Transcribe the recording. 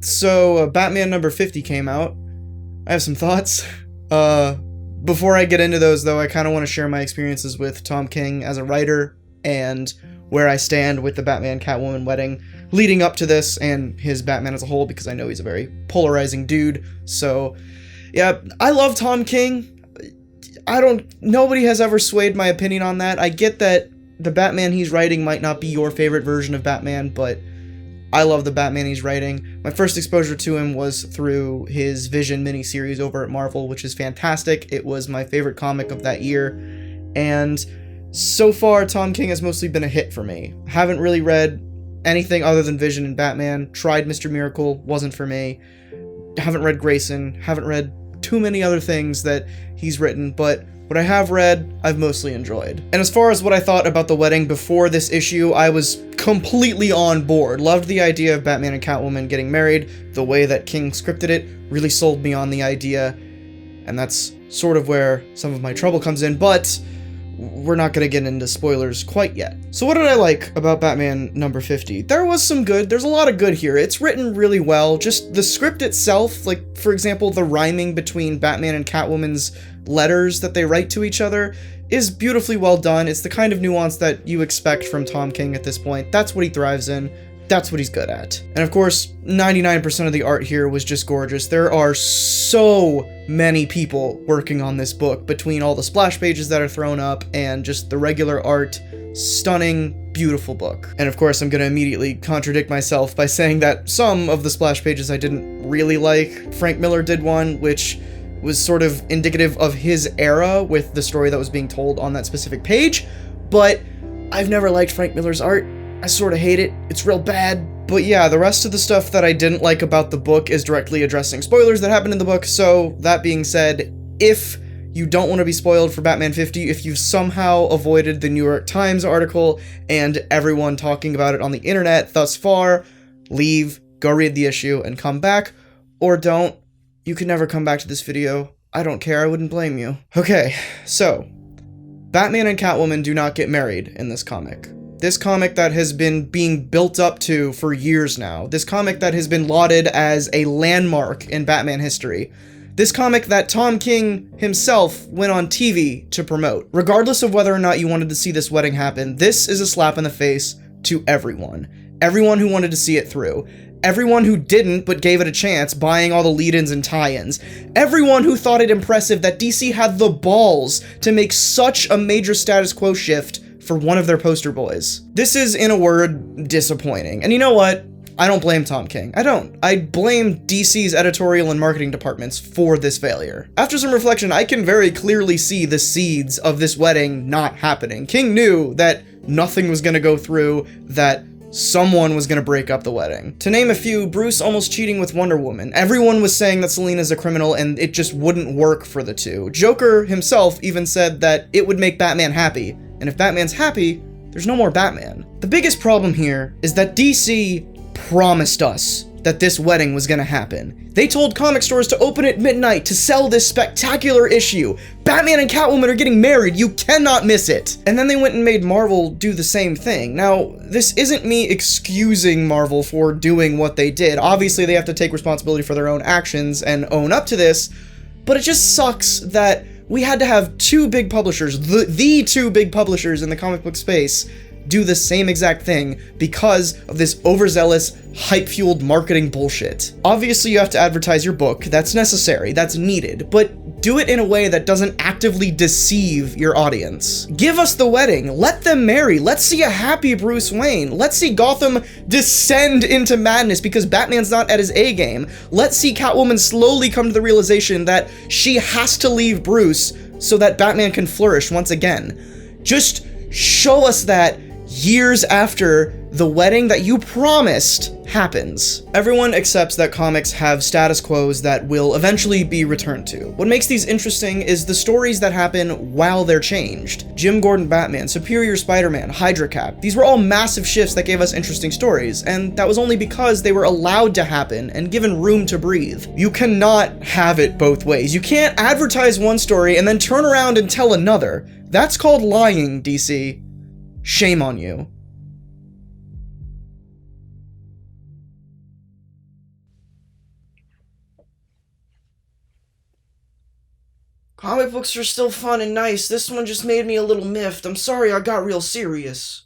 So Batman number 50 came out. I have some thoughts. Before I get into those, though, I kind of want to share my experiences with Tom King as a writer and where I stand with the Batman Catwoman wedding leading up to this and his Batman as a whole, because I know he's a very polarizing dude. So, yeah, I love Tom King. Nobody has ever swayed my opinion on that. I get that the Batman he's writing might not be your favorite version of Batman, but I love the Batman he's writing. My first exposure to him was through his Vision miniseries over at Marvel, which is fantastic. It was my favorite comic of that year, and so far, Tom King has mostly been a hit for me. Haven't really read anything other than Vision and Batman. Tried Mr. Miracle, wasn't for me. Haven't read Grayson, haven't read too many other things that he's written, but what I have read, I've mostly enjoyed. And as far as what I thought about the wedding before this issue, I was completely on board. Loved the idea of Batman and Catwoman getting married. The way that King scripted it really sold me on the idea, and that's sort of where some of my trouble comes in, but we're not going to get into spoilers quite yet. So what did I like about Batman number 50? There was some good. There's a lot of good here. It's written really well. Just the script itself, like, for example, the rhyming between Batman and Catwoman's letters that they write to each other is beautifully well done. It's the kind of nuance that you expect from Tom King at this point. That's what he thrives in. That's what he's good at. And of course, 99% of the art here was just gorgeous. There are so many people working on this book, between all the splash pages that are thrown up and just the regular art. Stunning, beautiful book. And of course, I'm gonna immediately contradict myself by saying that some of the splash pages I didn't really like. Frank Miller did one, which was sort of indicative of his era with the story that was being told on that specific page, but I've never liked Frank Miller's art. I sort of hate it. It's real bad. But yeah, the rest of the stuff that I didn't like about the book is directly addressing spoilers that happen in the book. So that being said, if you don't want to be spoiled for Batman 50, if you've somehow avoided the New York Times article and everyone talking about it on the internet thus far, leave, go read the issue, and come back. Or don't. You can never come back to this video. I don't care. I wouldn't blame you. Okay, so Batman and Catwoman do not get married in this comic. This comic that has been being built up to for years now. This comic that has been lauded as a landmark in Batman history. This comic that Tom King himself went on TV to promote. Regardless of whether or not you wanted to see this wedding happen, this is a slap in the face to everyone. Everyone who wanted to see it through. Everyone who didn't but gave it a chance, buying all the lead-ins and tie-ins. Everyone who thought it impressive that DC had the balls to make such a major status quo shift for one of their poster boys. This is, in a word, disappointing. And you know what? I don't blame Tom King. I don't. I blame DC's editorial and marketing departments for this failure. After some reflection, I can very clearly see the seeds of this wedding not happening. King knew that nothing was gonna go through, that someone was gonna break up the wedding. To name a few, Bruce almost cheating with Wonder Woman. Everyone was saying that Selina's a criminal and it just wouldn't work for the two. Joker himself even said that it would make Batman happy, and if Batman's happy, there's no more Batman. The biggest problem here is that DC promised us that this wedding was gonna happen. They told comic stores to open at midnight to sell this spectacular issue. Batman and Catwoman are getting married, you cannot miss it. And then they went and made Marvel do the same thing. Now, this isn't me excusing Marvel for doing what they did. Obviously, they have to take responsibility for their own actions and own up to this, but it just sucks that we had to have two big publishers, the two big publishers in the comic book space, do the same exact thing because of this overzealous, hype-fueled marketing bullshit. Obviously, you have to advertise your book. That's necessary. That's needed. But do it in a way that doesn't actively deceive your audience. Give us the wedding. Let them marry. Let's see a happy Bruce Wayne. Let's see Gotham descend into madness because Batman's not at his A game. Let's see Catwoman slowly come to the realization that she has to leave Bruce so that Batman can flourish once again. Just show us that years after the wedding that you promised happens. Everyone accepts that comics have status quos that will eventually be returned to. What makes these interesting is the stories that happen while they're changed. Jim Gordon Batman, Superior Spider-Man, Hydra Cap. These were all massive shifts that gave us interesting stories, and that was only because they were allowed to happen and given room to breathe. You cannot have it both ways. You can't advertise one story and then turn around and tell another. That's called lying, DC. Shame on you. Comic books are still fun and nice. This one just made me a little miffed. I'm sorry I got real serious.